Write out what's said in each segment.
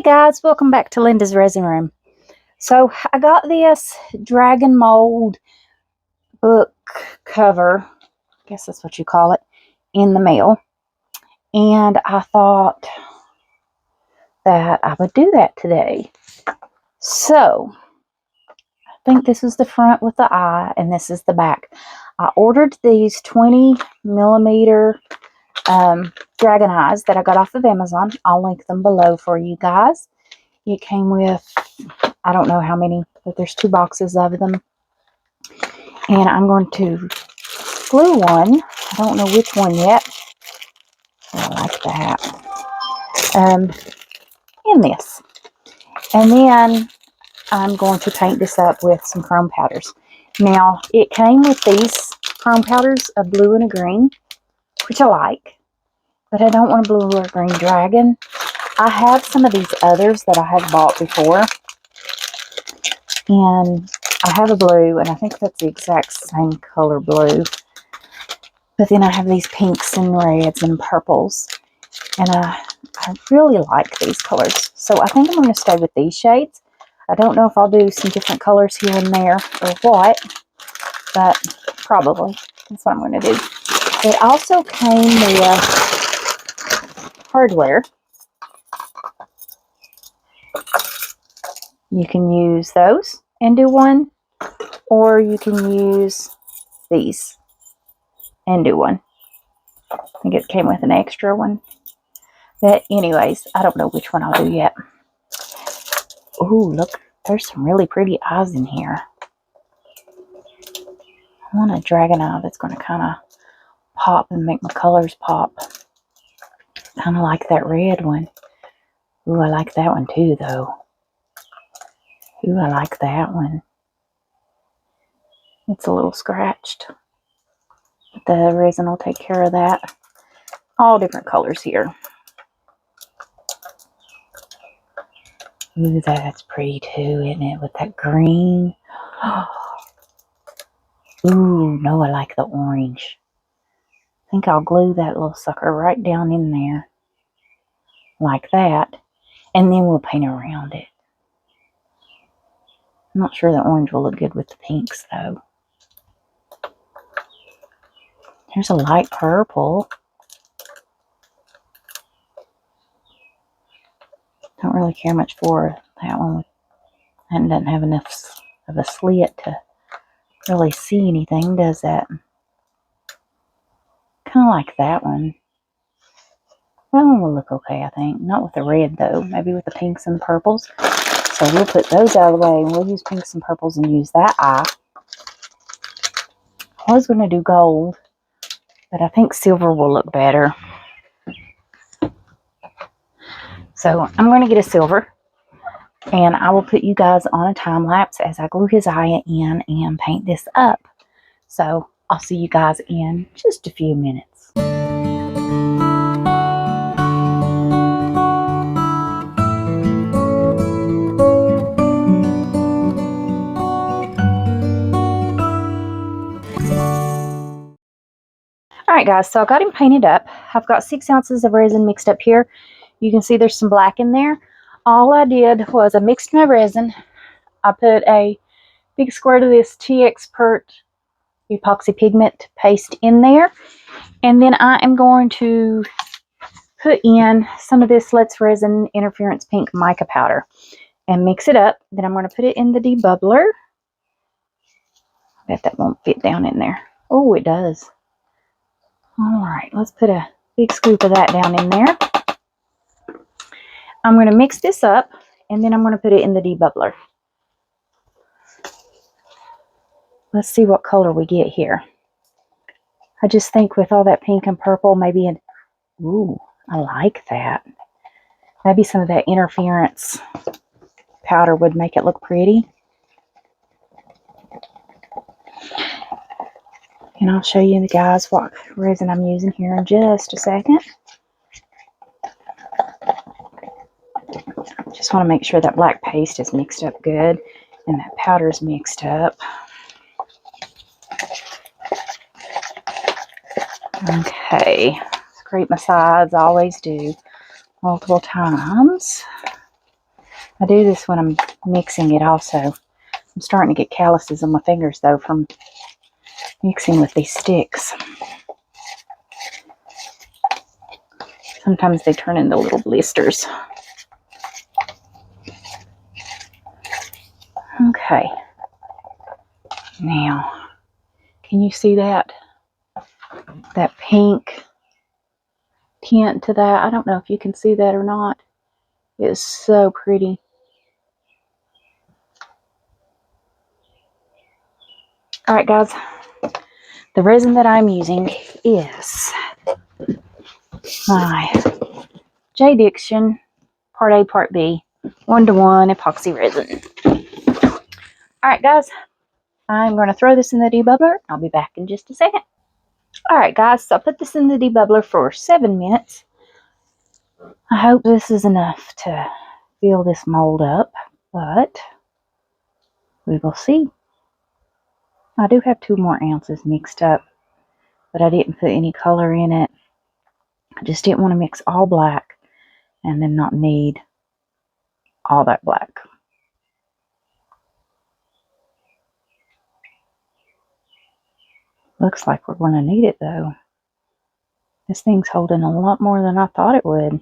Hey guys, welcome back to Linda's Resin Room. So I got this dragon mold book cover, I guess that's what you call it, in the mail. And I thought that I would do that today. So I think this is the front with the eye and this is the back. I ordered these 20 millimeter dragon eyes that I got off of Amazon. I'll link them below for you guys. It came with, I don't know how many, but there's 2 boxes of them. And I'm going to glue one. I don't know which one yet. I like that. In this. And then I'm going to paint this up with some chrome powders. Now, it came with these chrome powders, a blue and a green, which I like. But I don't want a blue or a green dragon. I have some of these others that I have bought before. And I have a blue, and I think that's the exact same color blue. But then I have these pinks and reds and purples. And I really like these colors. So I think I'm going to stay with these shades. I don't know if I'll do some different colors here and there or what. But probably. That's what I'm going to do. It also came with hardware. You can use those and do one. Or you can use these and do one. I think it came with an extra one. But anyways, I don't know which one I'll do yet. Ooh, look. There's some really pretty eyes in here. I want a dragon eye that's going to kind of pop and make my colors pop. Kind of like that red one. Ooh, I like that one too, though. Ooh, I like that one. It's a little scratched. But the resin will take care of that. All different colors here. Ooh, that's pretty too, isn't it? With that green. Ooh, no, I like the orange. I think I'll glue that little sucker right down in there. Like that. And then we'll paint around it. I'm not sure the orange will look good with the pinks, though. Here's a light purple. Don't really care much for that one. That doesn't have enough of a slit to really see anything, does that? Kind of like that one. That one will look okay, I think. Not with the red, though. Maybe with the pinks and the purples. So we'll put those out of the way, and we'll use pinks and purples and use that eye. I was going to do gold, but I think silver will look better. So I'm going to get a silver, and I will put you guys on a time lapse as I glue his eye in and paint this up. So I'll see you guys in just a few minutes. Alright guys, so I got him painted up. I've got 6 ounces of resin mixed up here. You can see there's some black in there. All I did was I mixed my resin. I put a big squirt of this TXpert epoxy pigment paste in there. And then I am going to put in some of this Let's Resin Interference Pink mica powder and mix it up. Then I'm going to put it in the debubbler. I bet that won't fit down in there. Oh, it does. Alright, let's put a big scoop of that down in there. I'm going to mix this up, and then I'm going to put it in the debubbler. Let's see what color we get here. I just think with all that pink and purple, maybe an... Ooh, I like that. Maybe some of that interference powder would make it look pretty. And I'll show you guys what resin I'm using here in just a second. Just want to make sure that black paste is mixed up good and that powder is mixed up. Okay, scrape my sides, I always do, multiple times. I do this when I'm mixing it also. I'm starting to get calluses on my fingers though from mixing with these sticks. Sometimes they turn into little blisters. Okay. Now, can you see that? That pink tint to that? I don't know if you can see that or not. It's so pretty. Alright guys, the resin that I'm using is my J. Diction Part A, Part B 1:1 epoxy resin. Alright guys, I'm going to throw this in the debubbler. I'll be back in just a second. Alright guys, so I put this in the debubbler for 7 minutes. I hope this is enough to fill this mold up, but we will see. I do have 2 more ounces mixed up, but I didn't put any color in it. I just didn't want to mix all black and then not need all that black. Looks like we're going to need it though. This thing's holding a lot more than I thought it would.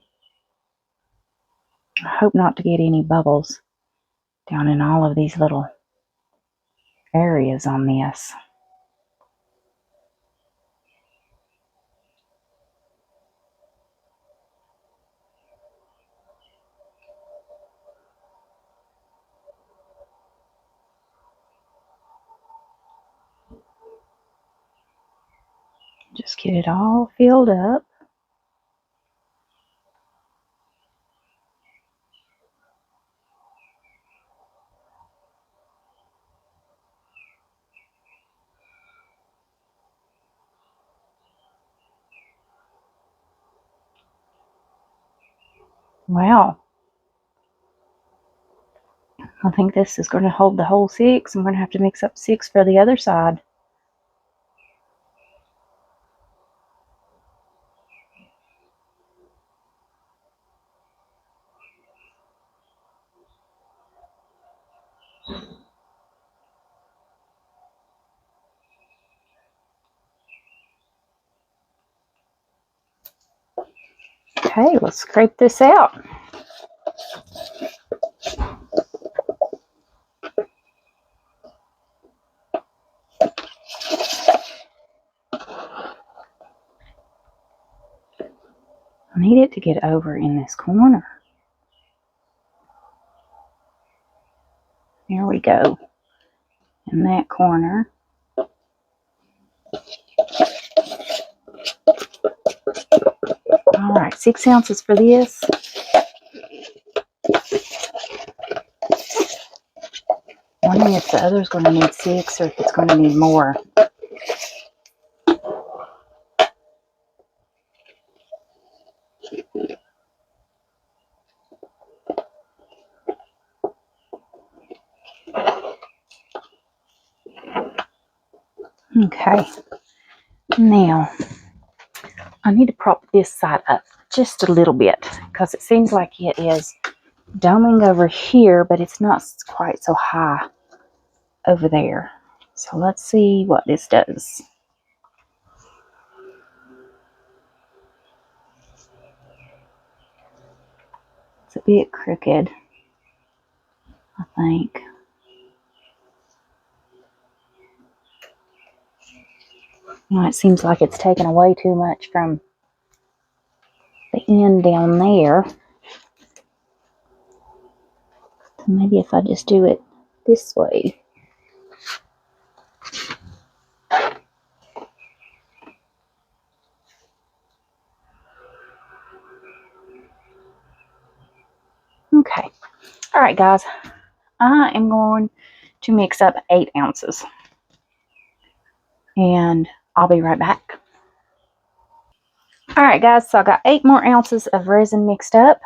I hope not to get any bubbles down in all of these little areas on this. Just get it all filled up. Wow. I think this is going to hold the whole 6. I'm going to have to mix up 6 for the other side. Okay, let's scrape this out. I need it to get over in this corner. There we go. In that corner. Alright, 6 ounces for this. Wondering if the other's going to need 6 or if it's going to need more. Okay, now I need to prop this side up just a little bit because it seems like it is doming over here, but it's not quite so high over there. So let's see what this does. It's a bit crooked, I think. Well, it seems like it's taken away too much from the end down there. So maybe if I just do it this way. Okay. Alright guys, I am going to mix up 8 ounces. And I'll be right back. Alright guys, so I got 8 more ounces of resin mixed up.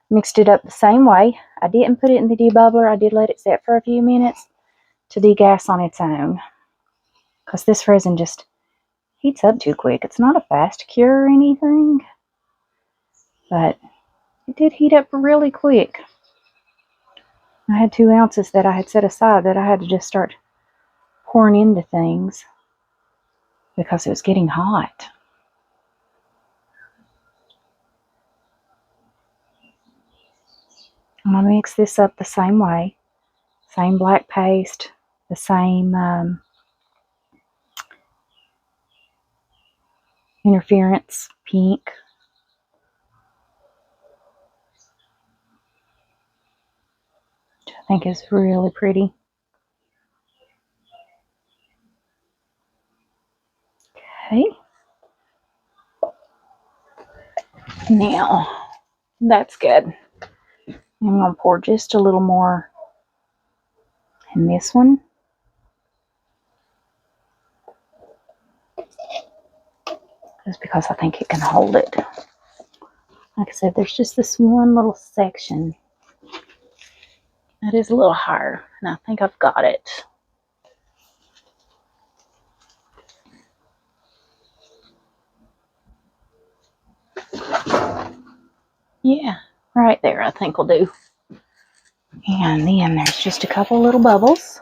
Mixed it up the same way. I didn't put it in the debubbler. I did let it sit for a few minutes to degas on its own. Because this resin just heats up too quick. It's not a fast cure or anything. But it did heat up really quick. I had 2 ounces that I had set aside that I had to just start pouring into things because it was getting hot. I'm going to mix this up the same way. Same black paste, the same interference pink. Which I think is really pretty. Okay. Now, that's good. I'm going to pour just a little more in this one. Just because I think it can hold it. Like I said, there's just this one little section that is a little higher, and I think I've got it. Yeah, right there I think will do. And then there's just a couple little bubbles.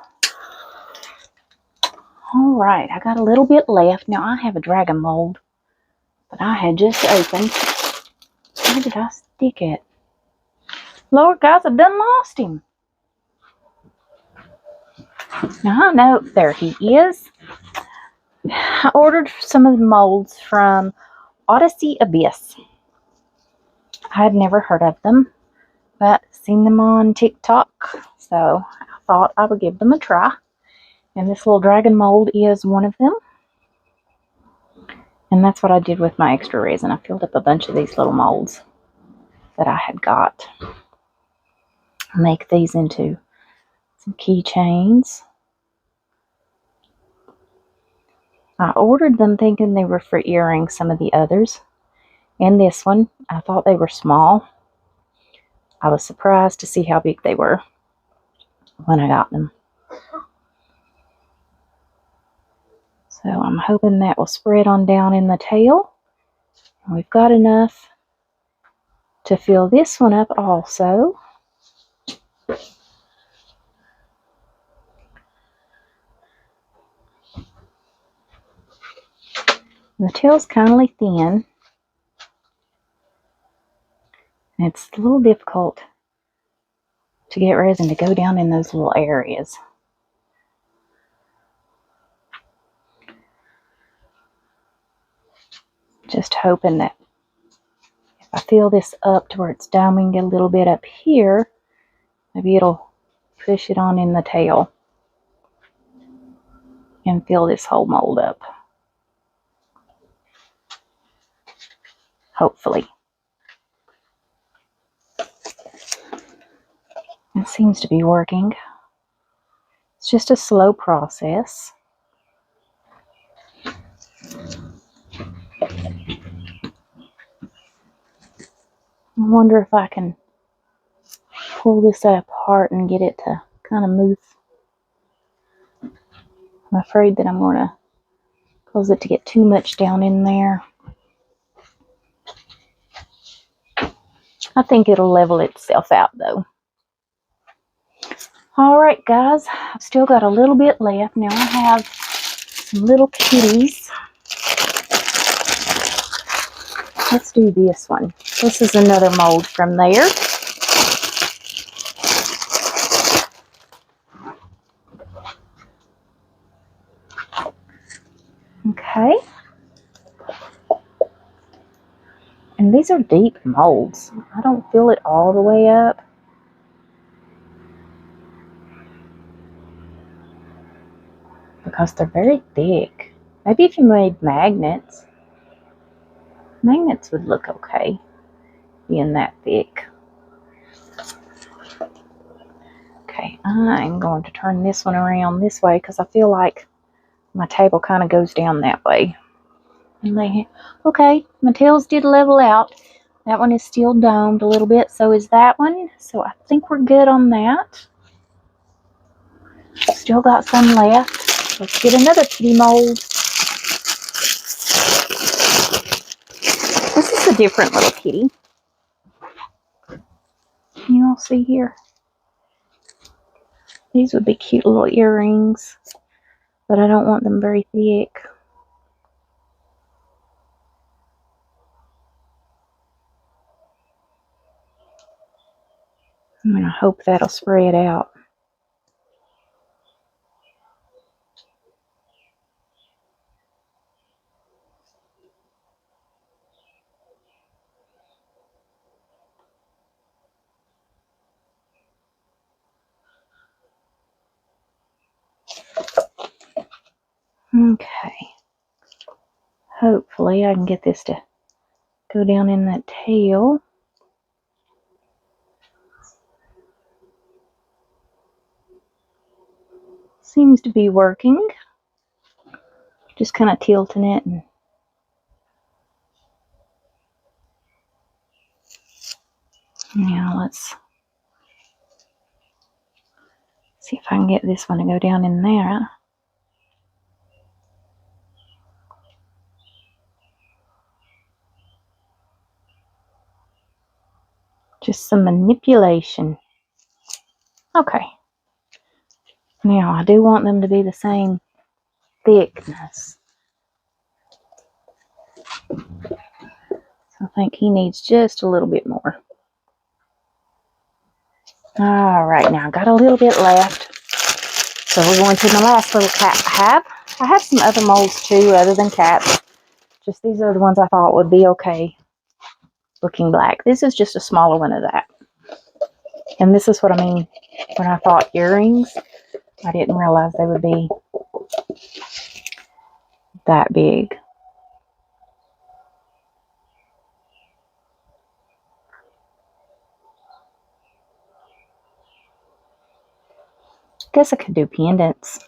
Alright, I got a little bit left. Now I have a dragon mold that I had just opened. Where did I stick it? Lord, guys, I've done lost him. Now I know, there he is. I ordered some of the molds from Odyssey Abyss. I had never heard of them, but seen them on TikTok, so I thought I would give them a try. And this little dragon mold is one of them. And that's what I did with my extra resin. I filled up a bunch of these little molds that I had got. Make these into some keychains. I ordered them thinking they were for earrings, some of the others. And this one, I thought they were small. I was surprised to see how big they were when I got them. So I'm hoping that will spread on down in the tail. And we've got enough to fill this one up also. The tail's kind of thin. And it's a little difficult to get resin to go down in those little areas. Just hoping that if I fill this up to where it's doming a little bit up here, maybe it'll push it on in the tail and fill this whole mold up. Hopefully. It seems to be working. It's just a slow process. I wonder if I can pull this apart and get it to kind of move. I'm afraid that I'm going to cause it to get too much down in there. I think it'll level itself out though. Alright guys, I've still got a little bit left. Now I have some little kitties. Let's do this one. This is another mold from there. Okay. And these are deep molds. I don't fill it all the way up. Because they're very thick. Maybe if you made magnets. Magnets would look okay being that thick. Okay, I'm going to turn this one around this way because I feel like my table kind of goes down that way. And okay, my tails did level out. That one is still domed a little bit, so is that one. So I think we're good on that. Still got some left. Let's get another kitty mold. This is a different little kitty. Can you all see here? These would be cute little earrings, but I don't want them very thick. I'm going to hope that'll spread out. Okay. Hopefully I can get this to go down in that tail. Seems to be working. Just kind of tilting it and now let's see if I can get this one to go down in there. Just some manipulation. Okay. Now I do want them to be the same thickness. So I think he needs just a little bit more. Alright, now I got a little bit left. So we're going to the last little cap I have some other molds too, other than caps. Just these are the ones I thought would be okay looking black. This is just a smaller one of that. And this is what I mean when I thought earrings. I didn't realize they would be that big. Guess I could do pendants.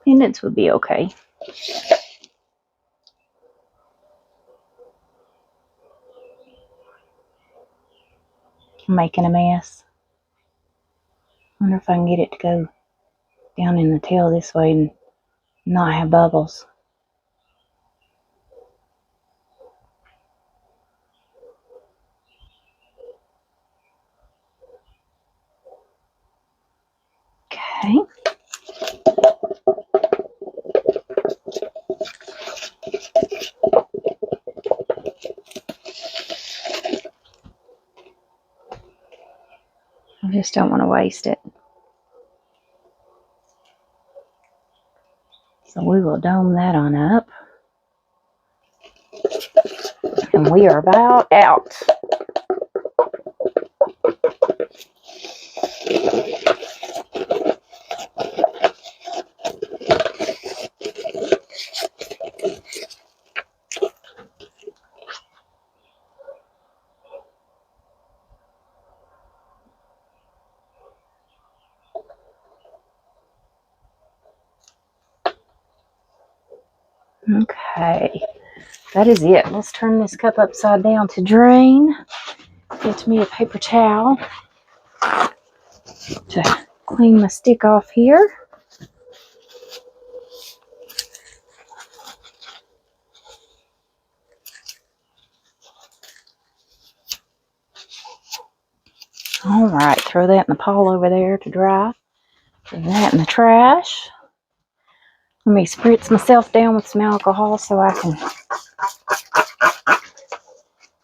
Pendants would be okay. I'm making a mess. Wonder if I can get it to go down in the tail this way and not have bubbles. Okay. I just don't want to waste it. So we will dome that on up. And we are about out. Okay, that is it. Let's turn this cup upside down to drain. Get me a paper towel to clean my stick off here. All right, throw that in the pile over there to dry. Throw that in the trash. Let me spritz myself down with some alcohol so I can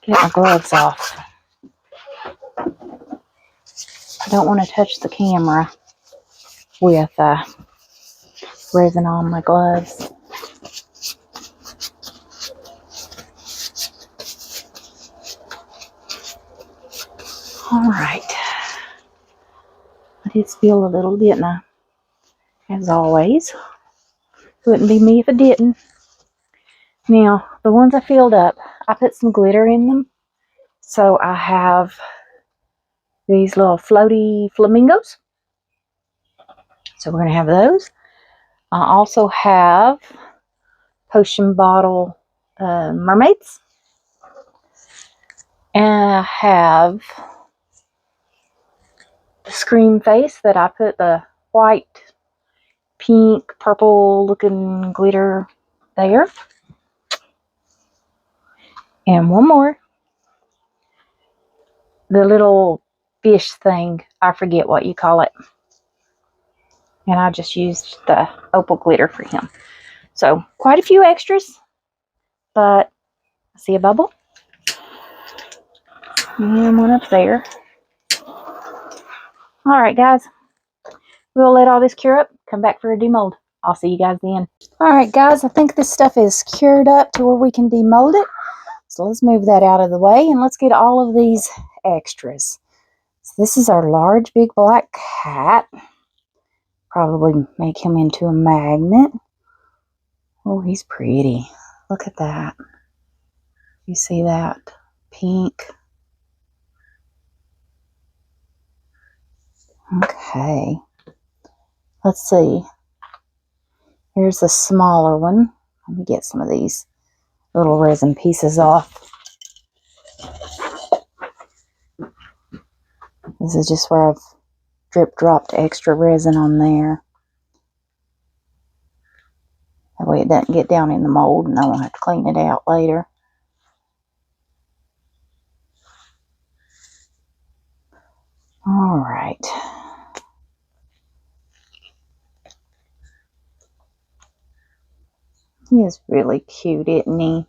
get my gloves off. I don't want to touch the camera with resin on my gloves. All right. I did spill a little, didn't I? As always. Wouldn't be me if I didn't. Now, the ones I filled up, I put some glitter in them. So I have these little floaty flamingos. So we're going to have those. I also have potion bottle mermaids. And I have the scream face that I put the white, pink, purple looking glitter there. And one more. The little fish thing I forget what you call it. And I just used the opal glitter for him. So quite a few extras, but I see a bubble. And one up there. Alright guys, we'll let all this cure up, come back for a demold. I'll see you guys then. Alright guys, I think this stuff is cured up to where we can demold it. So let's move that out of the way and let's get all of these extras. So this is our large big black cat. Probably make him into a magnet. Oh, he's pretty. Look at that. You see that? Pink. Okay. Let's see. Here's the smaller one. Let me get some of these little resin pieces off. This is just where I've drip dropped extra resin on there. That way it doesn't get down in the mold and I won't have to clean it out later. Alright. He is really cute, isn't he?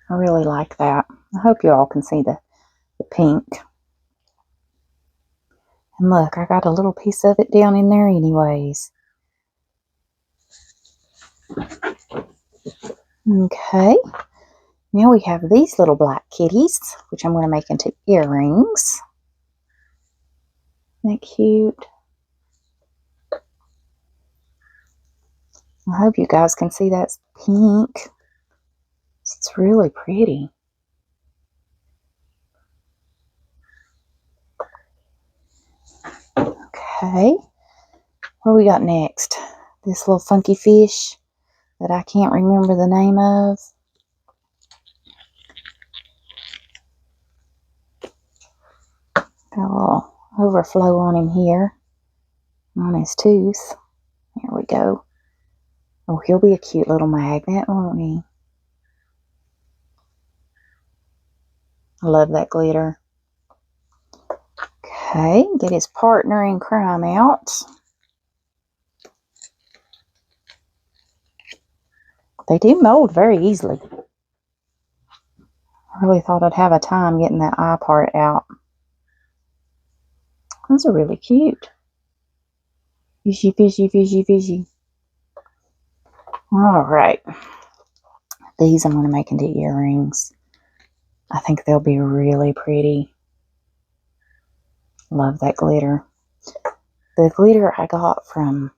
I really like that. I hope you all can see the pink. And look, I got a little piece of it down in there anyways. Okay. Now we have these little black kitties, which I'm going to make into earrings. Isn't that cute? I hope you guys can see that's pink. It's really pretty. Okay. What do we got next? This little funky fish that I can't remember the name of. Got a little overflow on him here. On his tooth. There we go. Oh, he'll be a cute little magnet, won't he? I love that glitter. Okay, get his partner in crime out. They do mold very easily. I really thought I'd have a time getting that eye part out. Those are really cute. Fishy, fishy, fishy, fishy. Alright. These I'm going to make into earrings. I think they'll be really pretty. Love that glitter. The glitter I got from,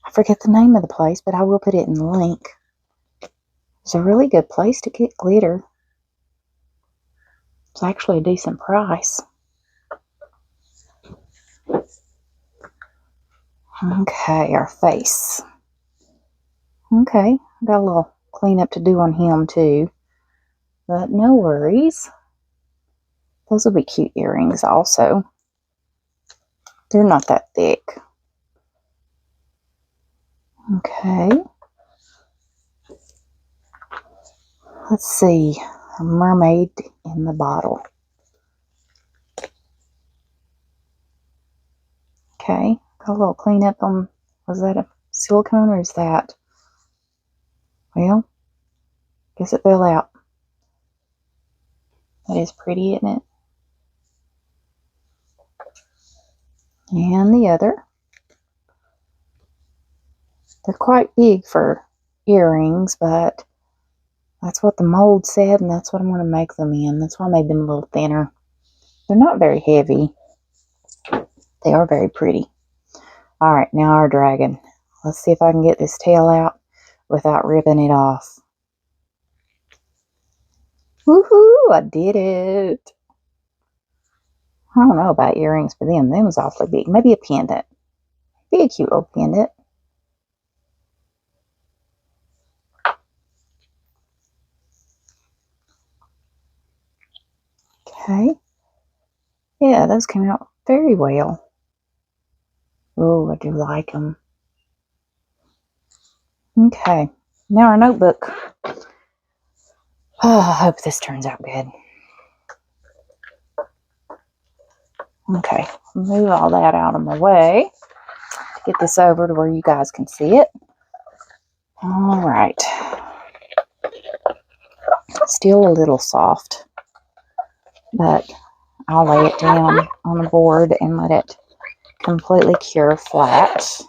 I forget the name of the place, but I will put it in the link. It's a really good place to get glitter. It's actually a decent price. Okay, our face. Okay, got a little cleanup to do on him too. But no worries. Those will be cute earrings also. They're not that thick. Okay. Let's see. A mermaid in the bottle. Okay. Got a little cleanup on, was that a silicone or is that? Well, guess it fell out. That is pretty, isn't it? And the other. They're quite big for earrings, but that's what the mold said, and that's what I'm going to make them in. That's why I made them a little thinner. They're not very heavy. They are very pretty. Alright, now our dragon. Let's see if I can get this tail out without ripping it off. Woohoo! I did it! I don't know about earrings for them. Them was awfully big. Maybe a pendant. Be a cute little pendant. Okay. Yeah, those came out very well. Oh, I do like them. Okay. Now our notebook. Oh, I hope this turns out good. Okay, move all that out of my way. Get this over to where you guys can see it. All right. Still a little soft, but I'll lay it down on the board and let it completely cure flat.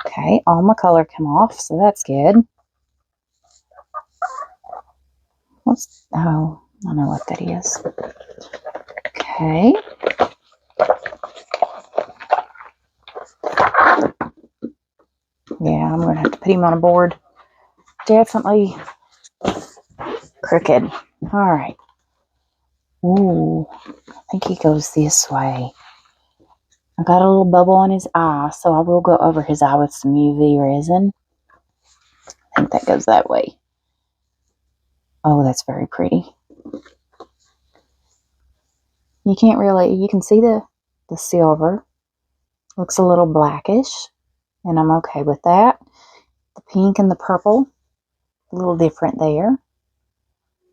Okay, all my color come off, so that's good. Oh, I know what that is. Okay. Yeah, I'm going to have to put him on a board. Definitely crooked. All right. Ooh, I think he goes this way. I got a little bubble on his eye, so I will go over his eye with some UV resin. I think that goes that way. Oh, that's very pretty. You can't really, you can see the silver. Looks a little blackish, and I'm okay with that. The pink and the purple, a little different there.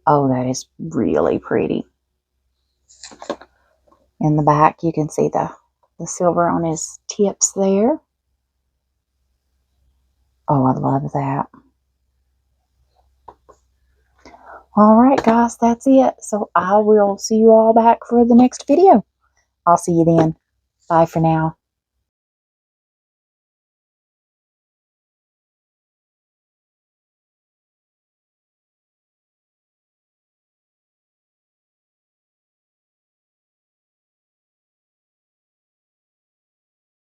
Oh, that is really pretty. In the back, you can see the silver on his tips there. Oh, I love that. All right, guys, that's it. So I will see you all back for the next video. I'll see you then. Bye for now.